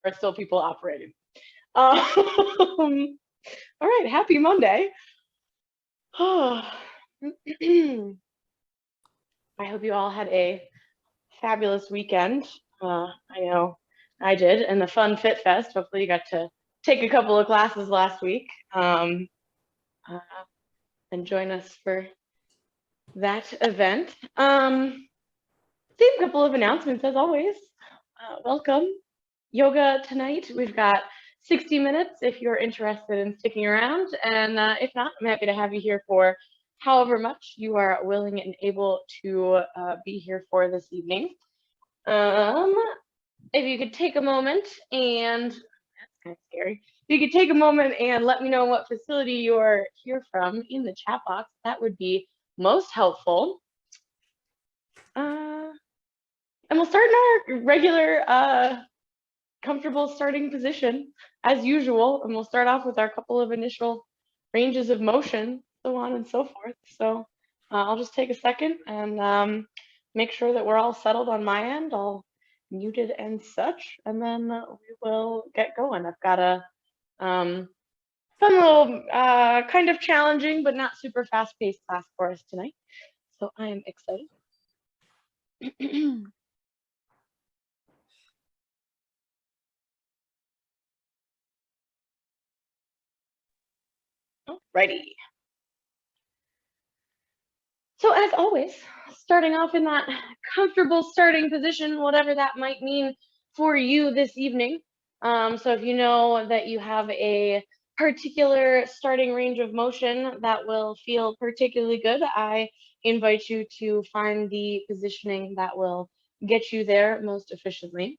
are still people operating. All right, happy Monday. I hope you all had a fabulous weekend. I know I did, and the Fun Fit Fest. Hopefully, you got to take a couple of classes last week uh, and join us for that event. Same couple of announcements as always. Welcome. Yoga tonight. We've got 60 minutes if you're interested in sticking around. And if not, I'm happy to have you here for however much you are willing and able to be here for this evening. If you could take a moment and, that's kind of scary. If you could take a moment and let me know what facility you're here from in the chat box, that would be most helpful. And we'll start in our regular comfortable starting position as usual, and we'll start off with our couple of initial ranges of motion, so on and so forth. So I'll just take a second and make sure that we're all settled on my end, all muted and such, and then we will get going. I've got a fun little kind of challenging but not super fast-paced class for us tonight, so I am excited. Alrighty. So as always, starting off in that comfortable starting position, whatever that might mean for you this evening. So if you know that you have a particular starting range of motion that will feel particularly good, I invite you to find the positioning that will get you there most efficiently.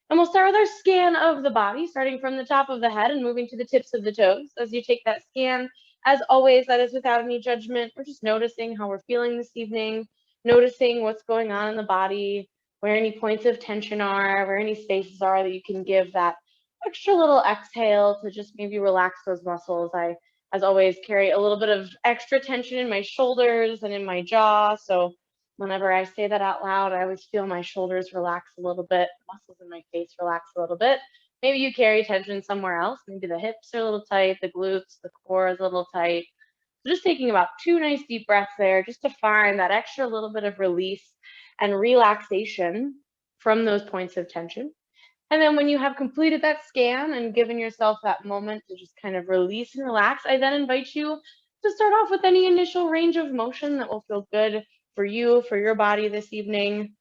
And we'll start with our scan of the body, starting from the top of the head and moving to the tips of the toes. As you take that scan, as always, that is without any judgment. We're just noticing how we're feeling this evening, noticing what's going on in the body, where any points of tension are, where any spaces are that you can give that extra little exhale to just maybe relax those muscles. I, as always, carry a little bit of extra tension in my shoulders and in my jaw. So whenever I say that out loud, I always feel my shoulders relax a little bit, muscles in my face relax a little bit. Maybe you carry tension somewhere else. Maybe the hips are a little tight, the glutes, the core is a little tight. So just taking about 2 nice deep breaths there just to find that extra little bit of release and relaxation from those points of tension. And then when you have completed that scan and given yourself that moment to just kind of release and relax, I then invite you to start off with any initial range of motion that will feel good for you, for your body this evening.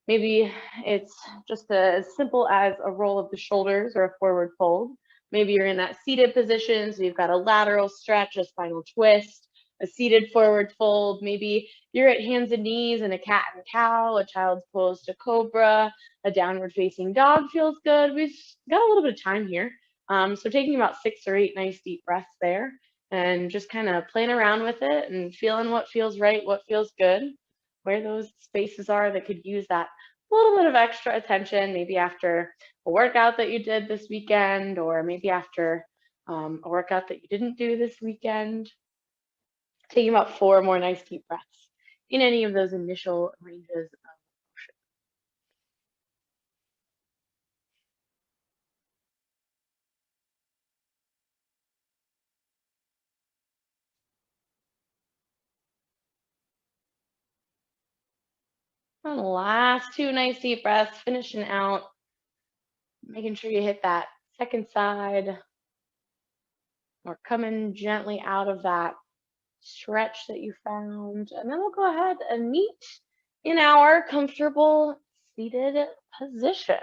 Maybe it's just as simple as a roll of the shoulders or a forward fold. Maybe you're in that seated position, so you've got a lateral stretch, a spinal twist, a seated forward fold. Maybe you're at hands and knees in a cat and cow, a child's pose to Cobra, a downward facing dog feels good. We've got a little bit of time here. So taking about 6 or 8 nice deep breaths there and just kind of playing around with it and feeling what feels right, what feels good, where those spaces are that could use that little bit of extra attention, maybe after a workout that you did this weekend, or maybe after a workout that you didn't do this weekend. Taking about 4 more nice deep breaths in any of those initial ranges of motion. And the last 2 nice deep breaths, finishing out, making sure you hit that second side or coming gently out of that stretch that you found. And then we'll go ahead and meet in our comfortable seated position.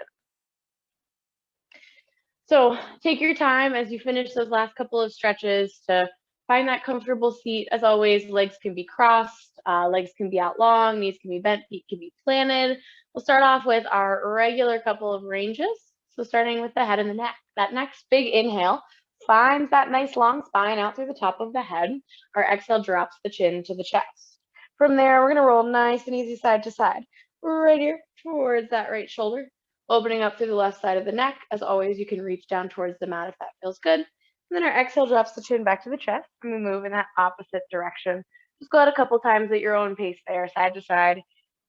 So take your time as you finish those last couple of stretches to find that comfortable seat. As always, legs can be crossed, legs can be out long, knees can be bent, feet can be planted. We'll start off with our regular couple of ranges. So starting with the head and the neck. That next big inhale finds that nice long spine out through the top of the head. Our exhale drops the chin to the chest. From there, we're gonna roll nice and easy side to side. Right here towards that right shoulder, opening up through the left side of the neck. As always, you can reach down towards the mat if that feels good. And then our exhale drops the chin back to the chest, and we move in that opposite direction. Just go out a couple times at your own pace there, side to side.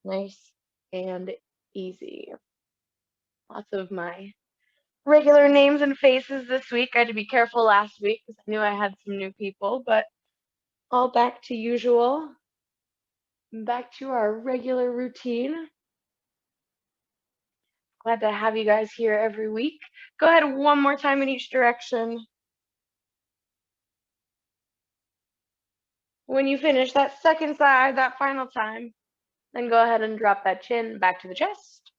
Nice and easy. Lots of my regular names and faces this week. I had to be careful last week because I knew I had some new people, but all back to usual. Back to our regular routine. Glad to have you guys here every week. Go ahead one more time in each direction. When you finish that second side, that final time, then go ahead and drop that chin back to the chest.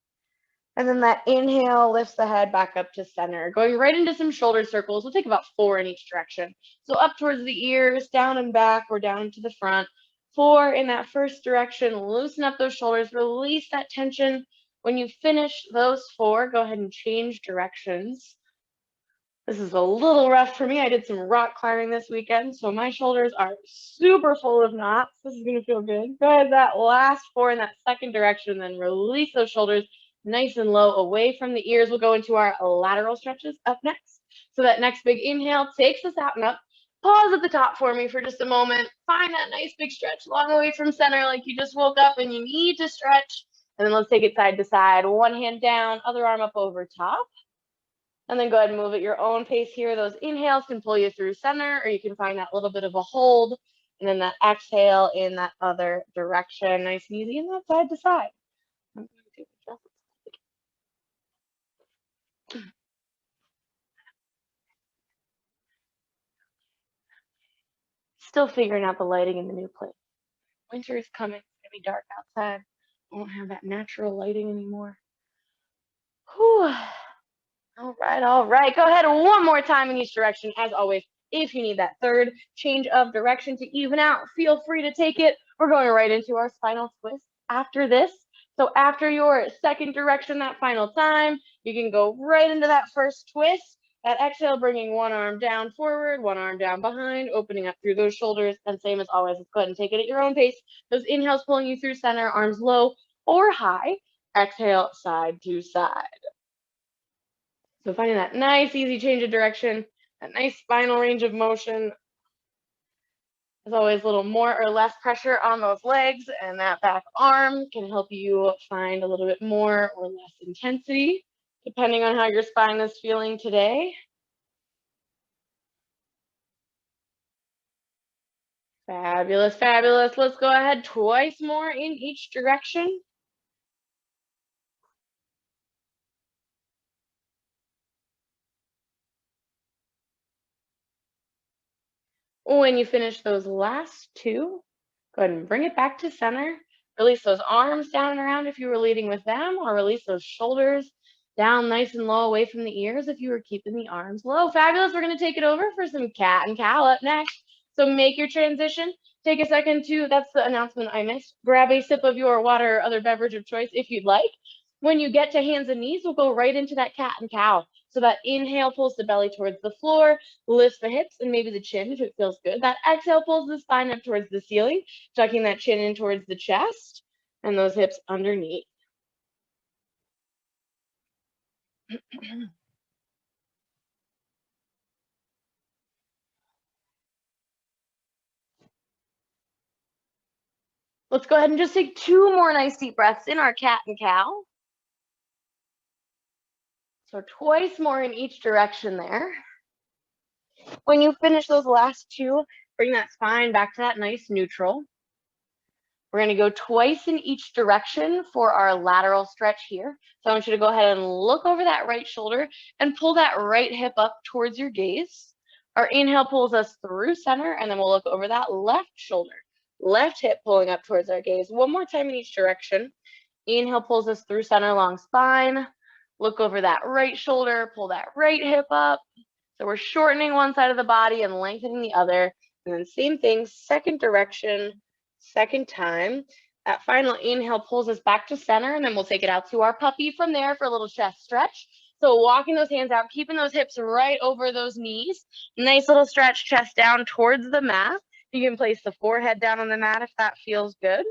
And then that inhale lifts the head back up to center, going right into some shoulder circles. We'll take about 4 in each direction. So up towards the ears, down and back, or down to the front. 4 in that first direction. Loosen up those shoulders, release that tension. When you finish those 4, go ahead and change directions. This is a little rough for me. I did some rock climbing this weekend, so my shoulders are super full of knots. This is going to feel good. Go ahead, that last 4 in that second direction, then release those shoulders nice and low away from the ears. We'll go into our lateral stretches up next. So that next big inhale takes us out and up. Pause at the top for me for just a moment. Find that nice big stretch long away from center like you just woke up and you need to stretch. And then let's take it side to side. One hand down, other arm up over top. And then go ahead and move at your own pace here. Those inhales can pull you through center, or you can find that little bit of a hold. And then that exhale in that other direction. Nice and easy, and that side to side. Still figuring out the lighting in the new place. Winter is coming. It's going to be dark outside. I won't have that natural lighting anymore. Whew. All right. Go ahead one more time in each direction. As always, if you need that third change of direction to even out, feel free to take it. We're going right into our spinal twist after this. So after your second direction that final time, you can go right into that first twist. That exhale, bringing one arm down forward, one arm down behind, opening up through those shoulders. And same as always, let's go ahead and take it at your own pace. Those inhales pulling you through center, arms low or high. Exhale, side to side. So finding that nice, easy change of direction, that nice spinal range of motion. As always, a little more or less pressure on those legs, and that back arm can help you find a little bit more or less intensity, depending on how your spine is feeling today. Fabulous, fabulous. Let's go ahead twice more in each direction. When you finish those last 2, go ahead and bring it back to center. Release those arms down and around if you were leading with them, or release those shoulders down nice and low away from the ears if you were keeping the arms low. Fabulous. We're going to take it over for some cat and cow up next. So make your transition. Take a second to, that's the announcement I missed. Grab a sip of your water or other beverage of choice if you'd like. When you get to hands and knees, we'll go right into that cat and cow. So that inhale pulls the belly towards the floor, lifts the hips and maybe the chin if it feels good. That exhale pulls the spine up towards the ceiling, tucking that chin in towards the chest and those hips underneath. Let's go ahead and just take 2 more nice deep breaths in our cat and cow. So twice more in each direction there. When you finish those last 2, bring that spine back to that nice neutral. We're going to go twice in each direction for our lateral stretch here. So I want you to go ahead and look over that right shoulder and pull that right hip up towards your gaze. Our inhale pulls us through center, and then we'll look over that left shoulder. Left hip pulling up towards our gaze. One more time in each direction. Inhale pulls us through center, long spine. Look over that right shoulder, pull that right hip up. So we're shortening one side of the body and lengthening the other. And then same thing, second direction, second time. That final inhale pulls us back to center, and then we'll take it out to our puppy from there for a little chest stretch. So walking those hands out, keeping those hips right over those knees. Nice little stretch, chest down towards the mat. You can place the forehead down on the mat if that feels good.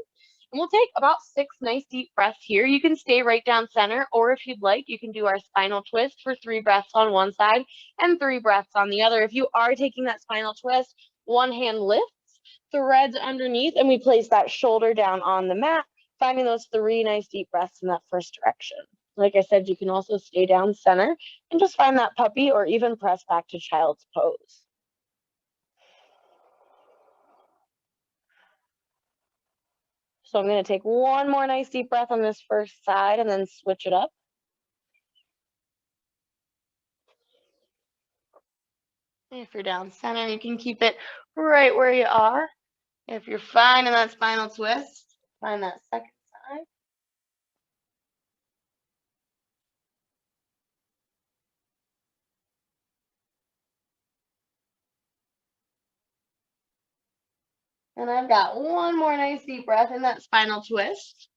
And we'll take about 6 nice deep breaths here. You can stay right down center, or if you'd like, you can do our spinal twist for 3 breaths on one side and 3 breaths on the other. If you are taking that spinal twist, one hand lifts, threads underneath, and we place that shoulder down on the mat, finding those 3 nice deep breaths in that first direction. Like I said, you can also stay down center and just find that puppy or even press back to child's pose. So I'm going to take one more nice deep breath on this first side and then switch it up. If you're down center, you can keep it right where you are. If you're fine in that spinal twist, find that second side. And I've got one more nice deep breath in that spinal twist.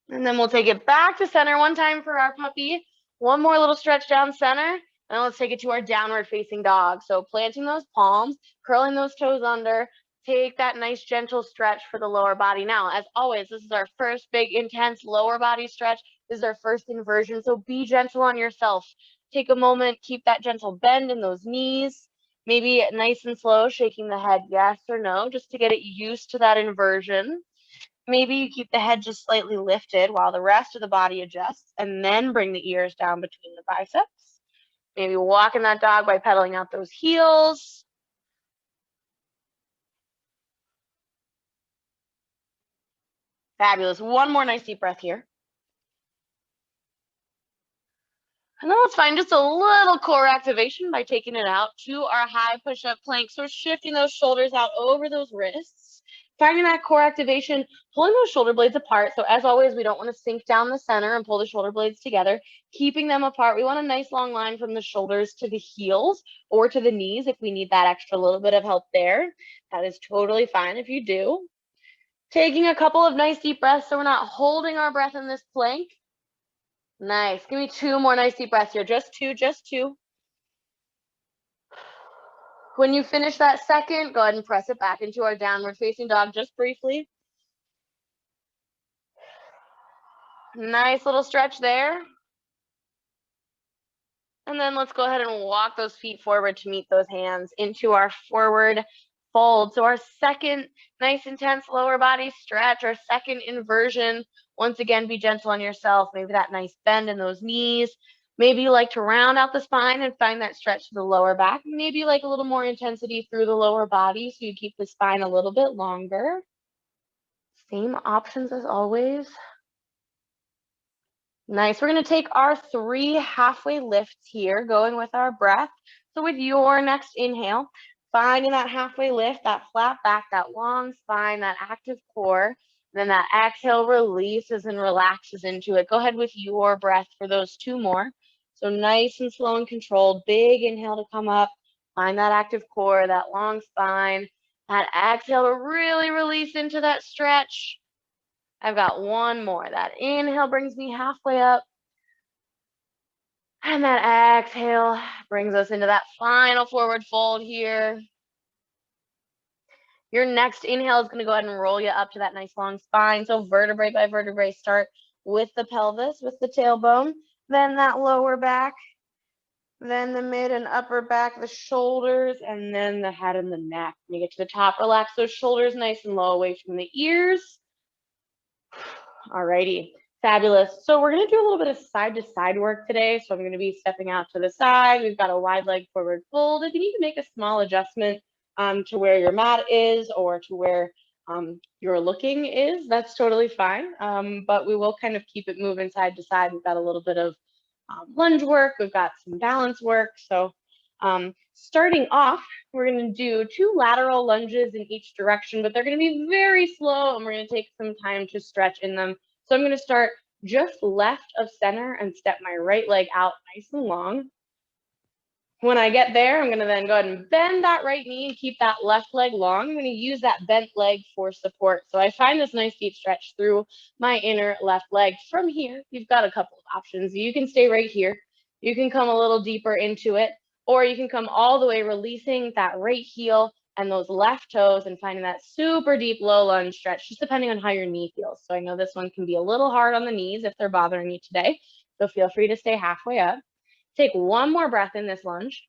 And then we'll take it back to center one time for our puppy. One more little stretch down center. And let's take it to our downward facing dog. So planting those palms, curling those toes under, take that nice gentle stretch for the lower body. Now, as always, this is our first big intense lower body stretch. This is our first inversion. So be gentle on yourself. Take a moment, keep that gentle bend in those knees. Maybe nice and slow, shaking the head yes or no, just to get it used to that inversion. Maybe you keep the head just slightly lifted while the rest of the body adjusts, and then bring the ears down between the biceps. Maybe walking that dog by pedaling out those heels. Fabulous. One more nice deep breath here. And then let's find just a little core activation by taking it out to our high push-up plank. So we're shifting those shoulders out over those wrists. Finding that core activation, pulling those shoulder blades apart. So as always, we don't want to sink down the center and pull the shoulder blades together. Keeping them apart. We want a nice long line from the shoulders to the heels or to the knees if we need that extra little bit of help there. That is totally fine if you do. Taking a couple of nice deep breaths so we're not holding our breath in this plank. Nice. Give me two more nice deep breaths here. Just two, just two. When you finish that second, go ahead and press it back into our downward facing dog just briefly. Nice little stretch there. And then let's go ahead and walk those feet forward to meet those hands into our forward fold. So our second nice intense lower body stretch, our second inversion. Once again, be gentle on yourself. Maybe that nice bend in those knees. Maybe you like to round out the spine and find that stretch to the lower back. Maybe you like a little more intensity through the lower body so you keep the spine a little bit longer. Same options as always. Nice. We're going to take our 3 halfway lifts here, going with our breath. So with your next inhale, finding that halfway lift, that flat back, that long spine, that active core. Then that exhale releases and relaxes into it. Go ahead with your breath for those 2 more. So nice and slow and controlled. Big inhale to come up. Find that active core, that long spine. That exhale to really release into that stretch. I've got one more. That inhale brings me halfway up. And that exhale brings us into that final forward fold here. Your next inhale is going to go ahead and roll you up to that nice long spine. So vertebrae by vertebrae, start with the pelvis, with the tailbone, then that lower back, then the mid and upper back, the shoulders, and then the head and the neck. When you get to the top, relax those shoulders nice and low away from the ears. Alrighty, fabulous. So we're going to do a little bit of side-to-side work today. So I'm going to be stepping out to the side. We've got a wide leg forward fold. If you need to make a small adjustment to where your mat is or to where your looking is, that's totally fine. But we will kind of keep it moving side to side. We've got a little bit of lunge work. We've got some balance work. So starting off, we're going to do 2 lateral lunges in each direction, but they're going to be very slow and we're going to take some time to stretch in them. So I'm going to start just left of center and step my right leg out nice and long. When I get there, I'm going to then go ahead and bend that right knee and keep that left leg long. I'm going to use that bent leg for support. So I find this nice deep stretch through my inner left leg. From here, you've got a couple of options. You can stay right here. You can come a little deeper into it, or you can come all the way releasing that right heel and those left toes and finding that super deep low lunge stretch, just depending on how your knee feels. So I know this one can be a little hard on the knees if they're bothering you today. So feel free to stay halfway up. Take one more breath in this lunge.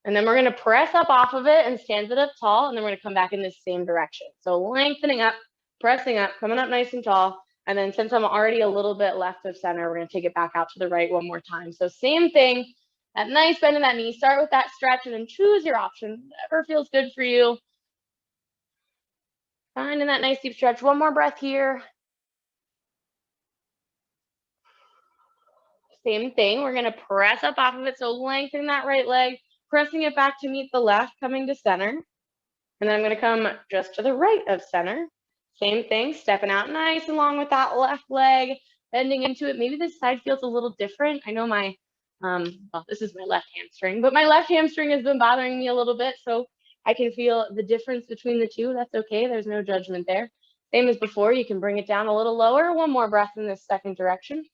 And then we're going to press up off of it and stand it up tall. And then we're going to come back in the same direction. So lengthening up, pressing up, coming up nice and tall. And then since I'm already a little bit left of center, we're going to take it back out to the right one more time. So same thing, that nice bend in that knee. Start with that stretch and then choose your option, whatever feels good for you. Finding that nice deep stretch. One more breath here. Same thing, we're going to press up off of it. So lengthen that right leg, pressing it back to meet the left, coming to center. And then I'm going to come just to the right of center. Same thing, stepping out nice and long with that left leg, bending into it. Maybe this side feels a little different. I know my, well, this is my left hamstring, but my left hamstring has been bothering me a little bit. So I can feel the difference between the two. That's okay. There's no judgment there. Same as before, you can bring it down a little lower. One more breath in this second direction.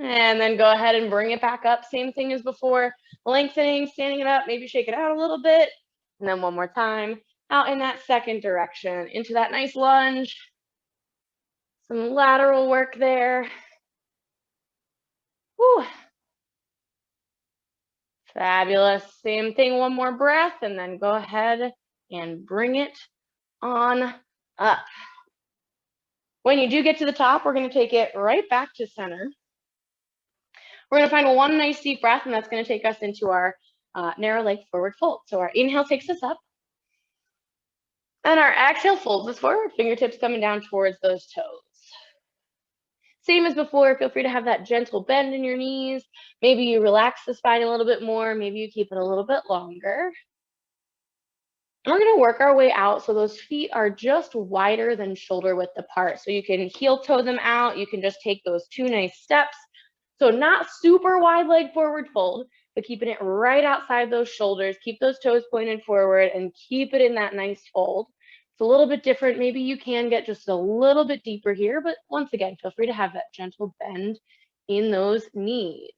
And then go ahead and bring it back up. Same thing as before, lengthening, standing it up, maybe shake it out a little bit. And then one more time, out in that second direction, into that nice lunge. Some lateral work there. Whew. Fabulous. Same thing, one more breath, and then go ahead and bring it on up. When you do get to the top, we're going to take it right back to center. We're going to find one nice deep breath, and that's going to take us into our narrow leg forward fold. So our inhale takes us up, and our exhale folds us forward, fingertips coming down towards those toes. Same as before, feel free to have that gentle bend in your knees. Maybe you relax the spine a little bit more. Maybe you keep it a little bit longer. And we're going to work our way out so those feet are just wider than shoulder width apart. So you can heel toe them out. You can just take those two nice steps. So not super wide leg forward fold, but keeping it right outside those shoulders. Keep those toes pointed forward and keep it in that nice fold. It's a little bit different. Maybe you can get just a little bit deeper here, but once again, feel free to have that gentle bend in those knees.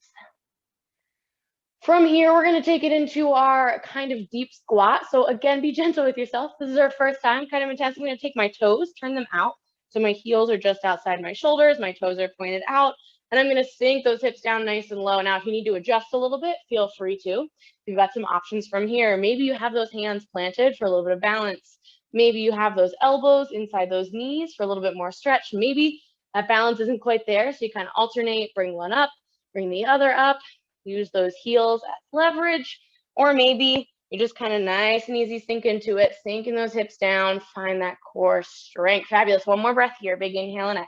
From here, we're going to take it into our kind of deep squat. So again, be gentle with yourself. This is our first time, kind of intense. I'm going to take my toes, turn them out. So my heels are just outside my shoulders. My toes are pointed out. And I'm going to sink those hips down nice and low. Now, if you need to adjust a little bit, feel free to. You've got some options from here. Maybe you have those hands planted for a little bit of balance. Maybe you have those elbows inside those knees for a little bit more stretch. Maybe that balance isn't quite there. So you kind of alternate, bring one up, bring the other up. Use those heels as leverage, or maybe you just kind of nice and easy sink into it, sinking those hips down, find that core strength. Fabulous. One more breath here. Big inhale and exhale.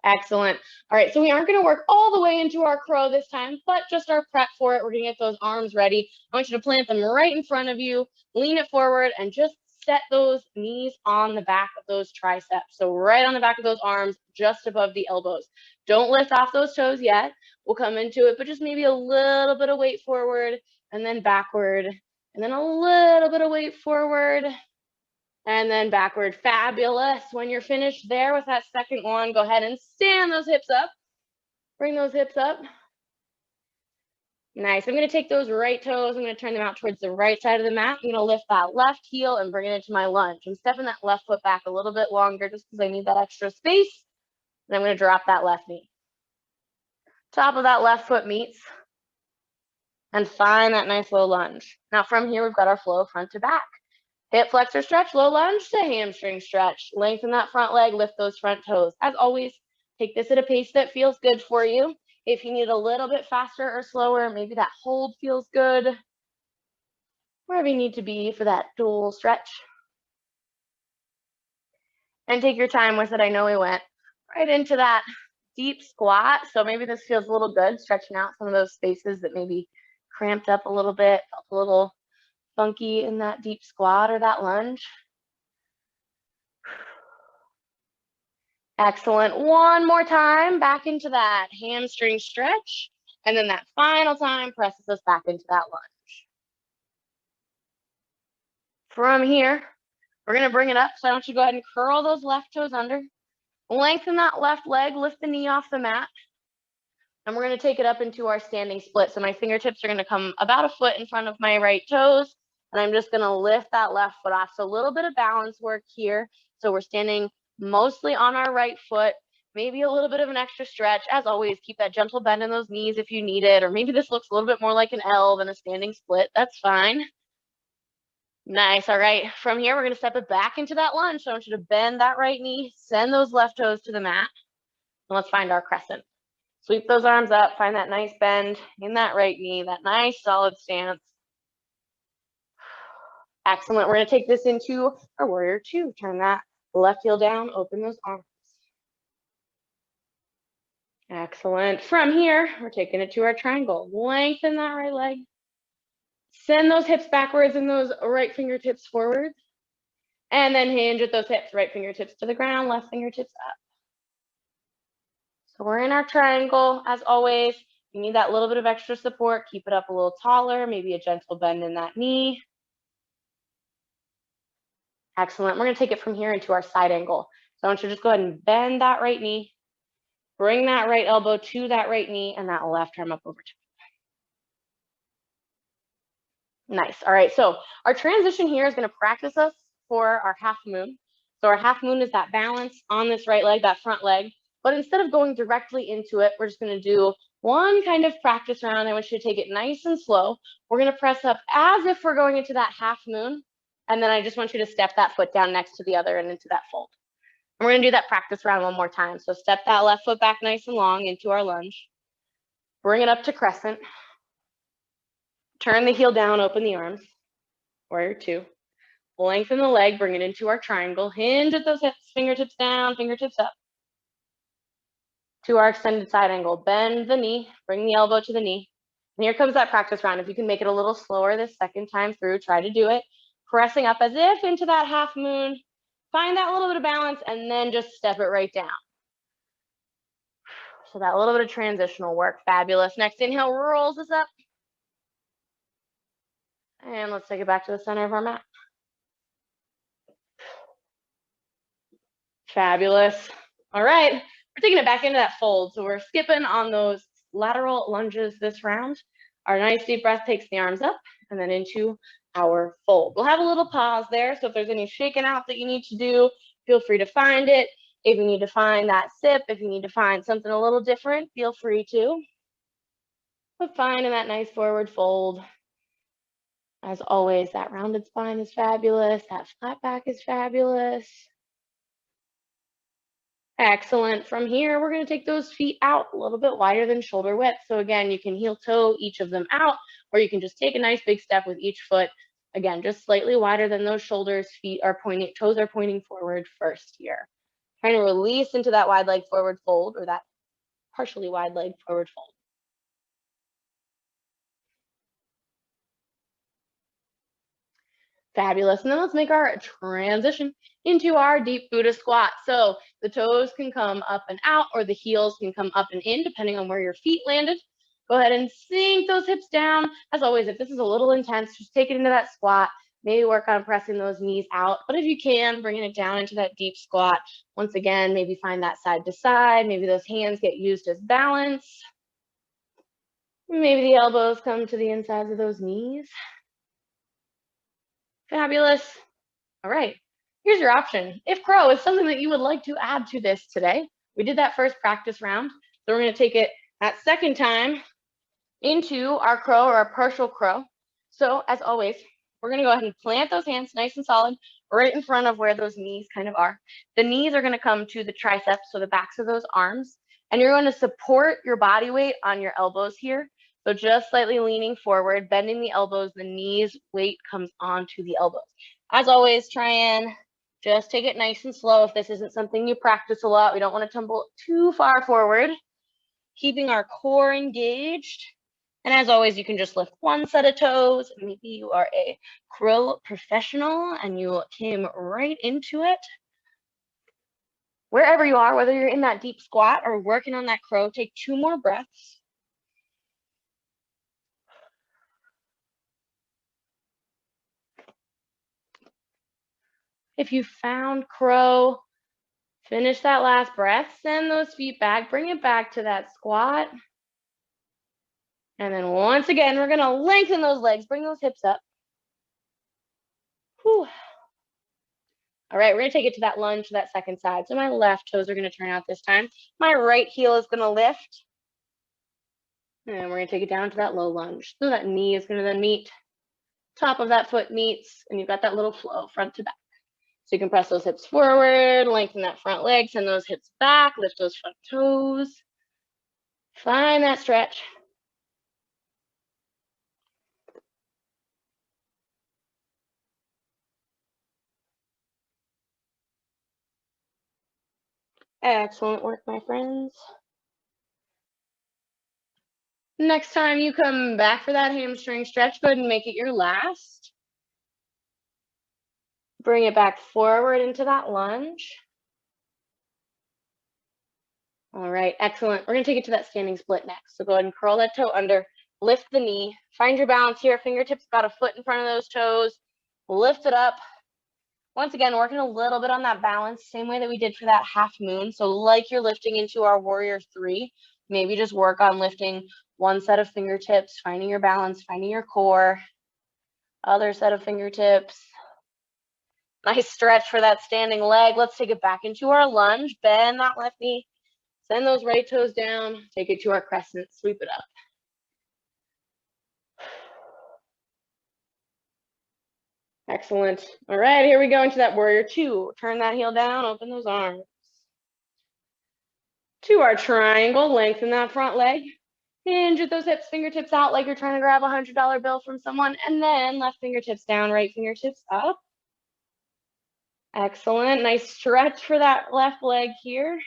Excellent. All right, so we aren't going to work all the way into our crow this time, but just our prep for it. We're going to get those arms ready. I want you to plant them right in front of you, lean it forward, and just set those knees on the back of those triceps. So right on the back of those arms, just above the elbows. Don't lift off those toes yet. We'll come into it, but just maybe a little bit of weight forward and then backward, and then a little bit of weight forward and then backward. Fabulous. When you're finished there with that second one, go ahead and stand those hips up. Bring those hips up. Nice. I'm going to take those right toes. I'm going to turn them out towards the right side of the mat. I'm going to lift that left heel and bring it into my lunge. I'm stepping that left foot back a little bit longer just because I need that extra space. And I'm going to drop that left knee. Top of that left foot meets. And find that nice low lunge. Now from here, we've got our flow front to back. Hip flexor stretch, low lunge to hamstring stretch. Lengthen that front leg, lift those front toes. As always, take this at a pace that feels good for you. If you need a little bit faster or slower, maybe that hold feels good. Wherever you need to be for that dual stretch. And take your time with it. I know we went right into that deep squat. So maybe this feels a little good, stretching out some of those spaces that maybe cramped up a little bit, felt a little funky in that deep squat or that lunge. Excellent. One more time, back into that hamstring stretch. And then that final time presses us back into that lunge. From here, we're going to bring it up. So I want you to go ahead and curl those left toes under. Lengthen that left leg, lift the knee off the mat. And we're going to take it up into our standing split. So my fingertips are going to come about a foot in front of my right toes. And I'm just going to lift that left foot off. So a little bit of balance work here. So we're standing mostly on our right foot. maybe a little bit of an extra stretch. As always, keep that gentle bend in those knees if you need it, or maybe this looks a little bit more like an L than a standing split. That's fine. Nice. All right. From here, we're going to step it back into that lunge. So I want you to bend that right knee, send those left toes to the mat, and let's find our crescent. Sweep those arms up, find that nice bend in that right knee, that nice solid stance. Excellent. We're going to take this into our warrior two. Turn that left heel down, open those arms. Excellent. From here, we're taking it to our triangle. Lengthen that right leg. Send those hips backwards and those right fingertips forward. And then hinge at those hips, right fingertips to the ground, left fingertips up. So we're in our triangle. As always, you need that little bit of extra support. Keep it up a little taller, maybe a gentle bend in that knee. Excellent. We're going to take it from here into our side angle. So I want you to just go ahead and bend that right knee. Bring that right elbow to that right knee and that left arm up over top. Nice. All right. So our transition here is going to practice us for our half moon. So our half moon is that balance on this right leg, that front leg. But instead of going directly into it, we're just going to do one kind of practice round. I want you to take it nice and slow. We're going to press up as if we're going into that half moon. And then I just want you to step that foot down next to the other and into that fold. And we're going to do that practice round one more time. So step that left foot back nice and long into our lunge. Bring it up to crescent. Turn the heel down, open the arms. Warrior two. Lengthen the leg, bring it into our triangle. Hinge at those hips, fingertips down, fingertips up. To our extended side angle. Bend the knee, bring the elbow to the knee. And here comes that practice round. If you can make it a little slower this second time through, try to do it. Pressing up as if into that half moon. Find that little bit of balance and then just step it right down. So that little bit of transitional work, fabulous. Next inhale rolls us up. And let's take it back to the center of our mat. Fabulous. All right, we're taking it back into that fold. So we're skipping on those lateral lunges this round. Our nice deep breath takes the arms up and then into our fold. We'll have a little pause there. So if there's any shaking out that you need to do, feel free to find it. If you need to find that sip, if you need to find something a little different, feel free to. But find in that nice forward fold. As always, that rounded spine is fabulous. That flat back is fabulous. Excellent. From here, we're going to take those feet out a little bit wider than shoulder width. So again, you can heel toe each of them out, or you can just take a nice big step with each foot. Again, just slightly wider than those shoulders. Feet are pointing, toes are pointing forward first here. Trying to release into that wide leg forward fold, or that partially wide leg forward fold. Fabulous. And then let's make our transition into our deep Buddha squat. So the toes can come up and out, or the heels can come up and in, depending on where your feet landed. Go ahead and sink those hips down. As always, if this is a little intense, just take it into that squat. Maybe work on pressing those knees out. But if you can, bringing it down into that deep squat. Once again, maybe find that side to side. Maybe those hands get used as balance. Maybe the elbows come to the insides of those knees. Fabulous. All right, here's your option. If crow is something that you would like to add to this today, we did that first practice round. So we're going to take it that second time into our crow or our partial crow. So as always, we're going to go ahead and plant those hands nice and solid right in front of where those knees kind of are. The knees are going to come to the triceps, so the backs of those arms. And you're going to support your body weight on your elbows here. So just slightly leaning forward, bending the elbows, the knees weight comes onto the elbows. As always, try and just take it nice and slow. If this isn't something you practice a lot, we don't want to tumble too far forward. Keeping our core engaged. And as always, you can just lift one set of toes. Maybe you are a crow professional and you came right into it. Wherever you are, whether you're in that deep squat or working on that crow, take 2 more breaths. If you found crow, finish that last breath, send those feet back, bring it back to that squat. And then once again, we're gonna lengthen those legs, bring those hips up. Whew. All right, we're gonna take it to that lunge to that second side. So my left toes are gonna turn out this time. My right heel is gonna lift. And we're gonna take it down to that low lunge. So that knee is gonna then meet, top of that foot meets, and you've got that little flow front to back. So you can press those hips forward, lengthen that front leg, send those hips back, lift those front toes. Find that stretch. Excellent work, my friends. Next time you come back for that hamstring stretch, go ahead and make it your last. Bring it back forward into that lunge. All right, excellent. We're gonna take it to that standing split next. So go ahead and curl that toe under, lift the knee, find your balance here, fingertips about a foot in front of those toes, lift it up. Once again, working a little bit on that balance, same way that we did for that half moon. So like you're lifting into our warrior 3, maybe just work on lifting one set of fingertips, finding your balance, finding your core, other set of fingertips. Nice stretch for that standing leg. Let's take it back into our lunge, bend that left knee, send those right toes down, take it to our crescent, sweep it up. Excellent. All right, here we go into that warrior 2. Turn that heel down, open those arms. To our triangle, lengthen that front leg. Hinge at those hips, fingertips out like you're trying to grab a $100 bill from someone, and then left fingertips down, right fingertips up. Excellent. Nice stretch for that left leg here.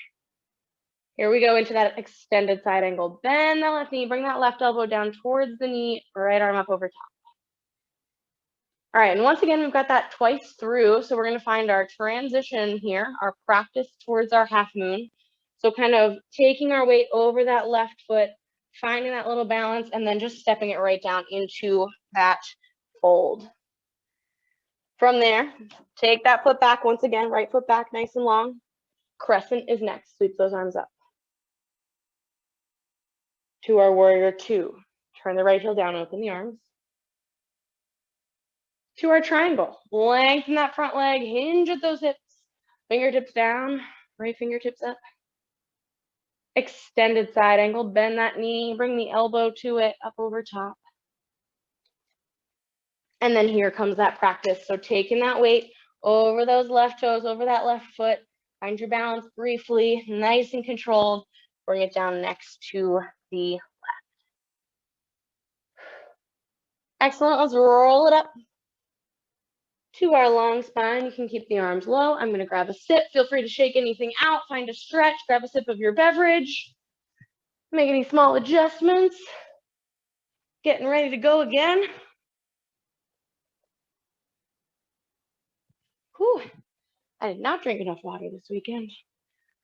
Here we go into that extended side angle. Bend that left knee, bring that left elbow down towards the knee, right arm up over top. All right, and once again, we've got that twice through. So we're gonna find our transition here, our practice towards our half moon. So kind of taking our weight over that left foot, finding that little balance, and then just stepping it right down into that fold. From there, take that foot back once again, right foot back nice and long. Crescent is next, sweep those arms up. To our warrior 2, turn the right heel down, open the arms. To our triangle, lengthen that front leg, hinge at those hips, fingertips down, right fingertips up. Extended side angle, bend that knee, bring the elbow to it, up over top. And then here comes that practice. So taking that weight over those left toes, over that left foot, find your balance briefly, nice and controlled, bring it down next to the left. Excellent, let's roll it up to our long spine. You can keep the arms low. I'm gonna grab a sip. Feel free to shake anything out, find a stretch, grab a sip of your beverage, make any small adjustments. Getting ready to go again. Whew, I did not drink enough water this weekend.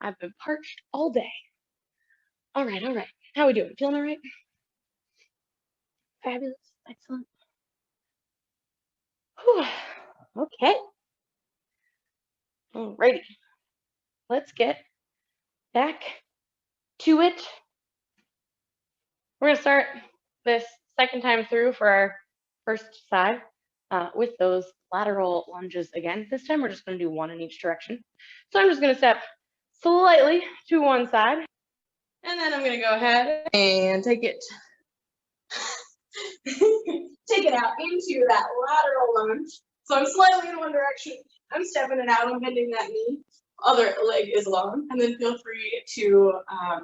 I've been parched all day. All right. How are we doing? Feeling all right? Fabulous, excellent. Whew. Okay. Alrighty. Let's get back to it. We're gonna start this second time through for our first side with those lateral lunges again. This time we're just gonna do one in each direction. So I'm just gonna step slightly to one side, and then I'm gonna go ahead and take it out into that lateral lunge. So I'm slightly in one direction, I'm stepping it out, I'm bending that knee, other leg is long, and then feel free to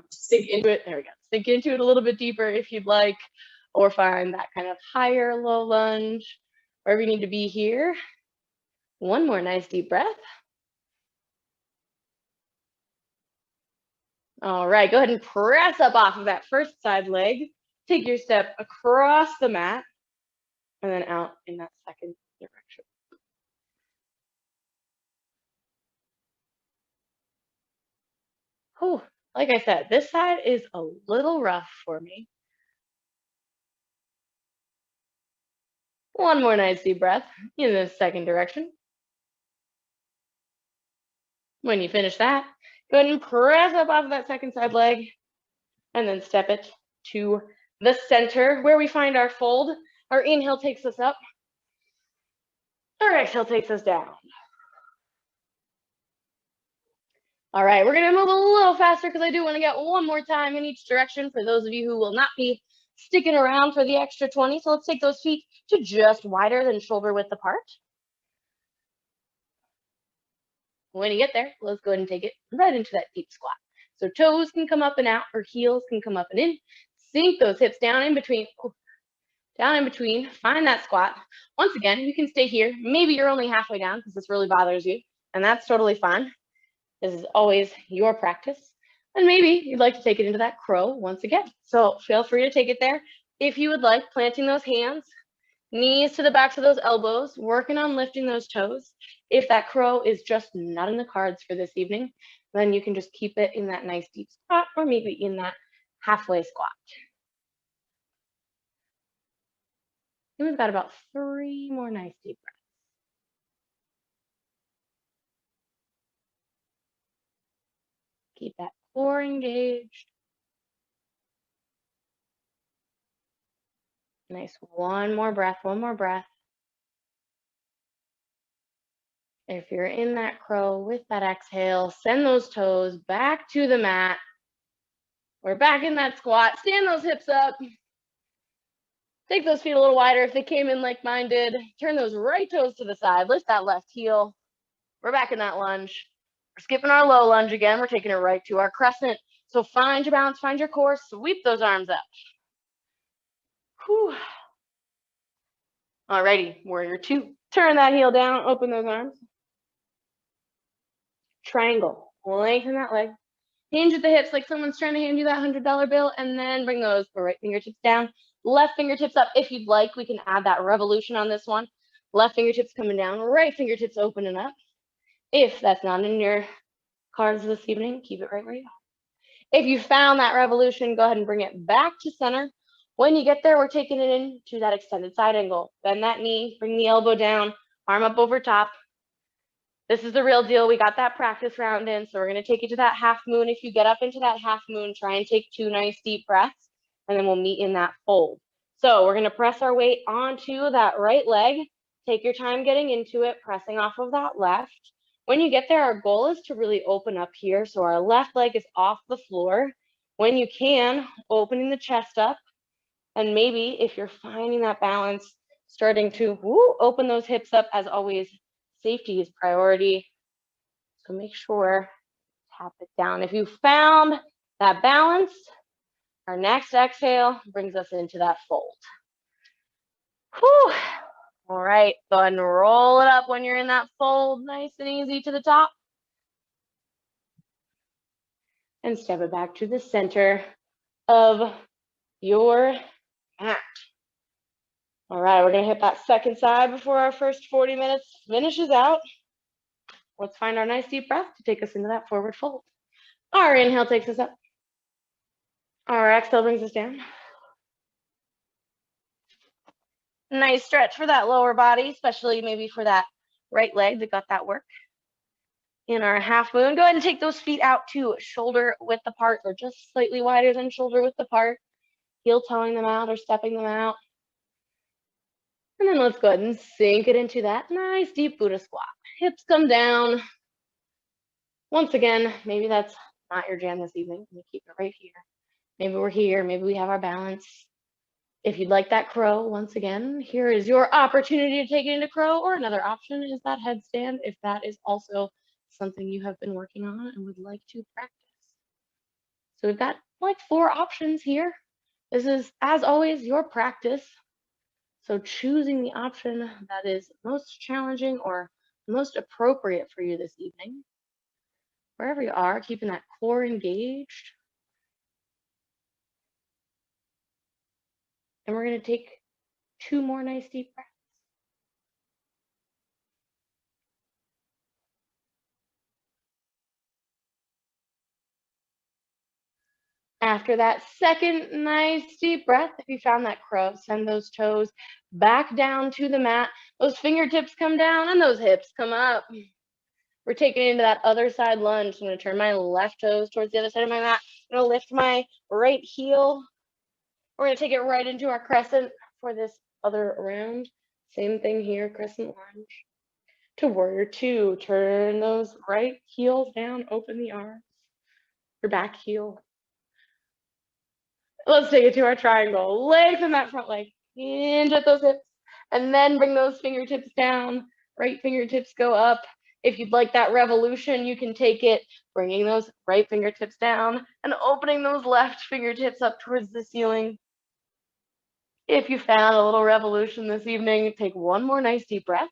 sink into it. There we go. Sink into it a little bit deeper if you'd like, or find that kind of higher low lunge, wherever you need to be here. One more nice deep breath. All right, go ahead and press up off of that first side leg. Take your step across the mat, and then out in that second direction. Oh, like I said, this side is a little rough for me. One more nice deep breath in the second direction. When you finish that, go ahead and press up off of that second side leg, and then step it to the center where we find our fold. Our inhale takes us up. Our exhale takes us down. All right, we're gonna move a little faster because I do want to get one more time in each direction for those of you who will not be sticking around for the extra 20. So let's take those feet to just wider than shoulder width apart. When you get there, let's go ahead and take it right into that deep squat. So toes can come up and out, or heels can come up and in. Sink those hips down in between. Down in between, find that squat. Once again, you can stay here. Maybe you're only halfway down because this really bothers you, and that's totally fine. This is always your practice. And maybe you'd like to take it into that crow once again. So feel free to take it there. If you would like, planting those hands, knees to the backs of those elbows, working on lifting those toes. If that crow is just not in the cards for this evening, then you can just keep it in that nice deep squat or maybe in that halfway squat. And we've got about 3 more nice deep breaths. Keep that core engaged. Nice, one more breath, one more breath. If you're in that crow with that exhale, send those toes back to the mat. We're back in that squat. Stand those hips up. Take those feet a little wider if they came in like mine did. Turn those right toes to the side. Lift that left heel. We're back in that lunge. We're skipping our low lunge again. We're taking it right to our crescent. So find your balance, find your core, sweep those arms up. Whew. Alrighty, warrior 2. Turn that heel down, open those arms. Triangle, lengthen that leg. Hinge at the hips like someone's trying to hand you that $100 bill, and then bring those right fingertips down, left fingertips up. If you'd like, we can add that revolution on this one. Left fingertips coming down, right fingertips opening up. If that's not in your cards this evening, keep it right where you are. If you found that revolution, go ahead and bring it back to center. When you get there, we're taking it into that extended side angle. Bend that knee, bring the elbow down, arm up over top. This is the real deal. We got that practice round in, so we're going to take you to that half moon. If you get up into that half moon, try and take 2 nice deep breaths, and then we'll meet in that fold. So we're going to press our weight onto that right leg. Take your time getting into it, pressing off of that left. When you get there, our goal is to really open up here. So our left leg is off the floor. When you can, opening the chest up. And maybe if you're finding that balance, starting to open those hips up. As always, safety is priority. So make sure, tap it down. If you found that balance, our next exhale brings us into that fold. Whew. All right, go ahead and roll it up when you're in that fold, nice and easy to the top. And step it back to the center of your mat. All right, we're gonna hit that second side before our first 40 minutes finishes out. Let's find our nice deep breath to take us into that forward fold. Our inhale takes us up. Our exhale brings us down. Nice stretch for that lower body, especially maybe for that right leg that got that work. In our half moon, go ahead and take those feet out to shoulder width apart, or just slightly wider than shoulder width apart. Heel toeing them out or stepping them out. And then let's go ahead and sink it into that nice deep Buddha squat. Hips come down. Once again, maybe that's not your jam this evening. We keep it right here. Maybe we're here, maybe we have our balance. If you'd like that crow, once again, here is your opportunity to take it into crow, or another option is that headstand, if that is also something you have been working on and would like to practice. So we've got like 4 options here. This is, as always, your practice. So choosing the option that is most challenging or most appropriate for you this evening. Wherever you are, keeping that core engaged. And we're going to take 2 more nice deep breaths. After that second nice deep breath, if you found that crow, send those toes back down to the mat. Those fingertips come down and those hips come up. We're taking it into that other side lunge. I'm going to turn my left toes towards the other side of my mat. I'm going to lift my right heel. We're going to take it right into our crescent for this other round. Same thing here, crescent lunge. to warrior two. Turn those right heels down, open the arms, your back heel. Let's take it to our triangle. Lengthen that front leg, hinge at those hips, and then bring those fingertips down. Right fingertips go up. If you'd like that revolution, you can take it, bringing those right fingertips down and opening those left fingertips up towards the ceiling. If you found a little revolution this evening, take one more nice deep breath.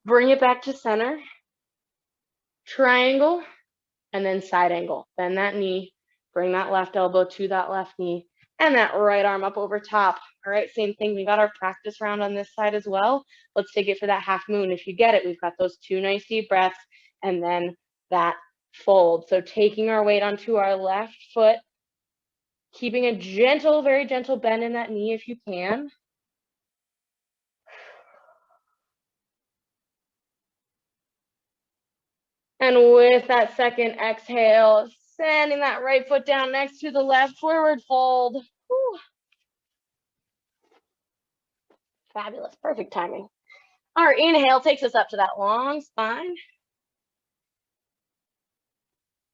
Bring it back to center. Triangle, and then side angle. Bend that knee. Bring that left elbow to that left knee. And that right arm up over top. All right, same thing. We got our practice round on this side as well. Let's take it for that half moon. If you get it, we've got those two nice deep breaths and then that fold. So taking our weight onto our left foot, keeping a gentle, very gentle bend in that knee if you can. And with that second exhale, sending that right foot down next to the left, forward fold. Whew. Fabulous, perfect timing. Our inhale takes us up to that long spine.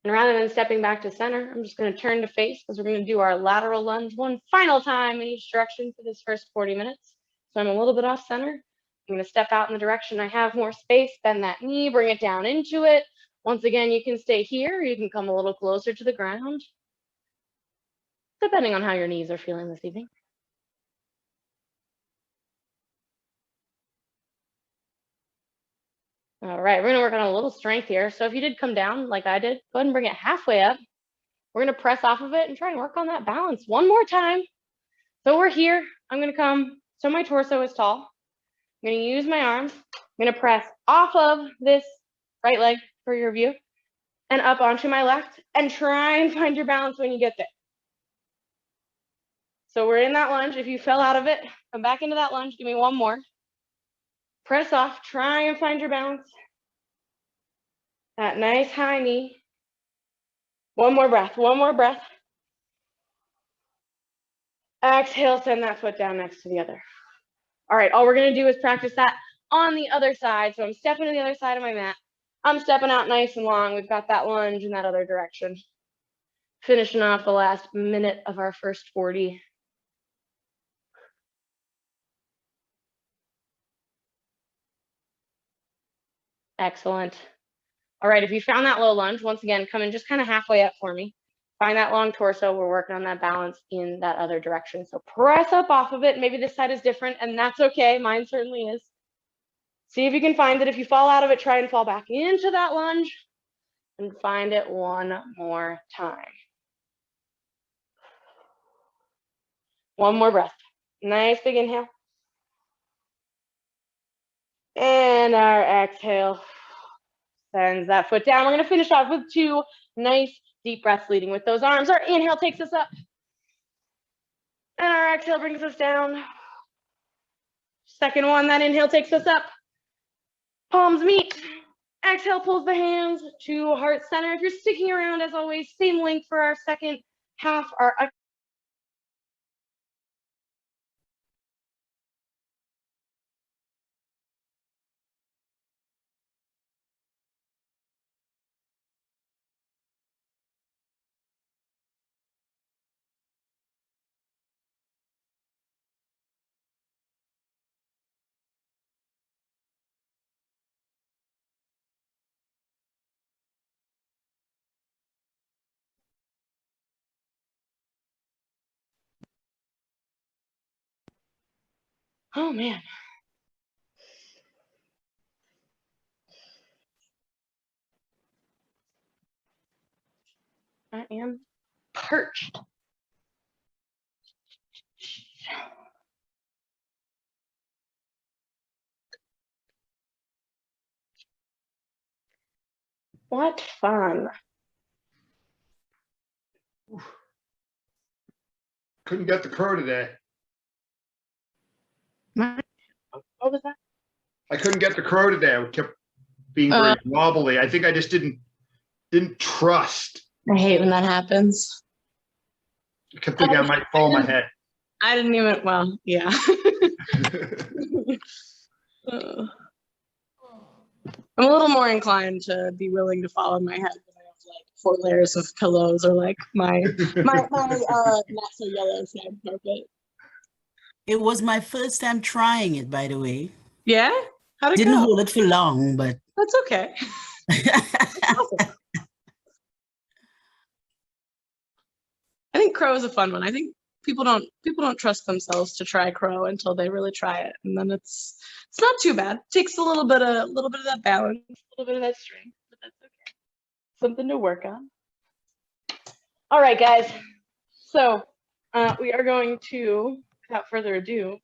And rather than stepping back to center, I'm just going to turn to face because we're going to do our lateral lunge one final time in each direction for this first 40 minutes. So I'm a little bit off center. I'm going to step out in the direction I have more space, bend that knee, bring it down into it. Once again, you can stay here, or you can come a little closer to the ground, depending on how your knees are feeling this evening. All right, we're gonna work on a little strength here. So if you did come down like I did, go ahead and bring it halfway up. We're gonna press off of it and try and work on that balance one more time. So we're here, I'm gonna come so my torso is tall. I'm gonna use my arms. I'm gonna press off of this right leg for your view and up onto my left and try and find your balance when you get there. So we're in that lunge. If you fell out of it, come back into that lunge. Give me one more. Press off, try and find your balance. That nice high knee. One more breath, one more breath. Exhale, send that foot down next to the other. All right, all we're gonna do is practice that on the other side. So I'm stepping to the other side of my mat. I'm stepping out nice and long. We've got that lunge in that other direction. Finishing off the last minute of our first 40. Excellent. All right, if you found that low lunge, once again, come in just kind of halfway up for me. Find that long torso. We're working on that balance in that other direction. So press up off of it. Maybe this side is different, and that's okay. Mine certainly is. See if you can find it. If you fall out of it, try and fall back into that lunge and find it one more time. One more breath. Nice big inhale. And our exhale sends that foot down. We're going to finish off with two nice deep breaths leading with those arms. Our inhale takes us up. And our exhale brings us down. Second one, that inhale takes us up. Palms meet. Exhale pulls the hands to heart center. If you're sticking around, as always, same length for our second half. Oh man. I am perched. What fun. Couldn't get the crow today. What was that? I couldn't get the crow today. I kept being very wobbly. I think I just didn't trust. I hate when that happens. I kept thinking I might fall on my head. I didn't even, well, yeah. I'm a little more inclined to be willing to fall on my head when I have like 4 layers of pillows or like my not so yellow side carpet. It was my first time trying it, by the way. Yeah? How'd it Didn't go? hold it for long, but That's okay. That's awesome. I think crow is a fun one. I think people don't trust themselves to try crow until they really try it, and then it's not too bad. It takes a little bit of that balance, a little bit of that strength, but that's okay. Something to work on. All right, guys. So we are going to, without further ado,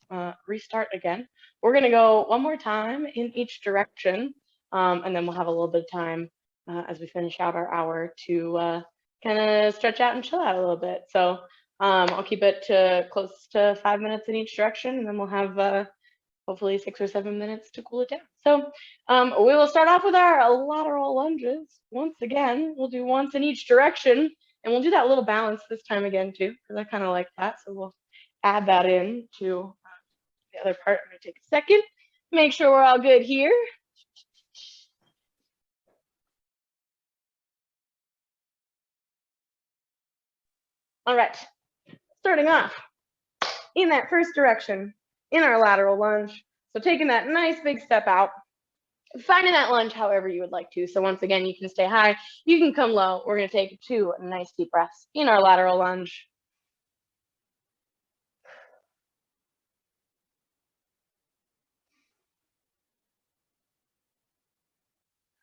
restart again. We're going to go one more time in each direction, and then we'll have a little bit of time as we finish out our hour to kind of stretch out and chill out a little bit. So I'll keep it to close to 5 minutes in each direction, and then we'll have hopefully 6 or 7 minutes to cool it down. So we will start off with our lateral lunges. Once again, we'll do once in each direction, and we'll do that little balance this time again too, because I kind of like that. So we'll add that in to the other part. I'm going to take a second, make sure we're all good here. All right, starting off in that first direction in our lateral lunge. So taking that nice big step out, finding that lunge however you would like to. So once again, you can stay high, you can come low. We're going to take 2 nice deep breaths in our lateral lunge.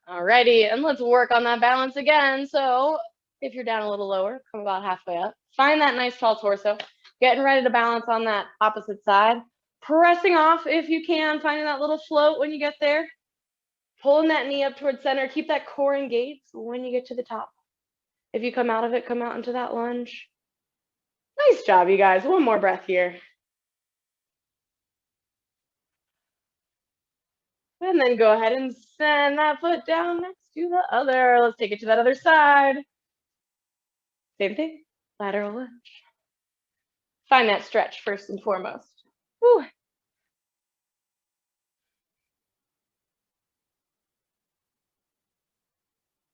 Alrighty, and let's work on that balance again. So if you're down a little lower, come about halfway up. Find that nice tall torso. Getting ready to balance on that opposite side. Pressing off if you can, finding that little float when you get there. Pulling that knee up towards center. Keep that core engaged when you get to the top. If you come out of it, come out into that lunge. Nice job, you guys. One more breath here. And then go ahead and send that foot down next to the other. Let's take it to that other side. Same thing, lateral lunge. Find that stretch first and foremost. Whew.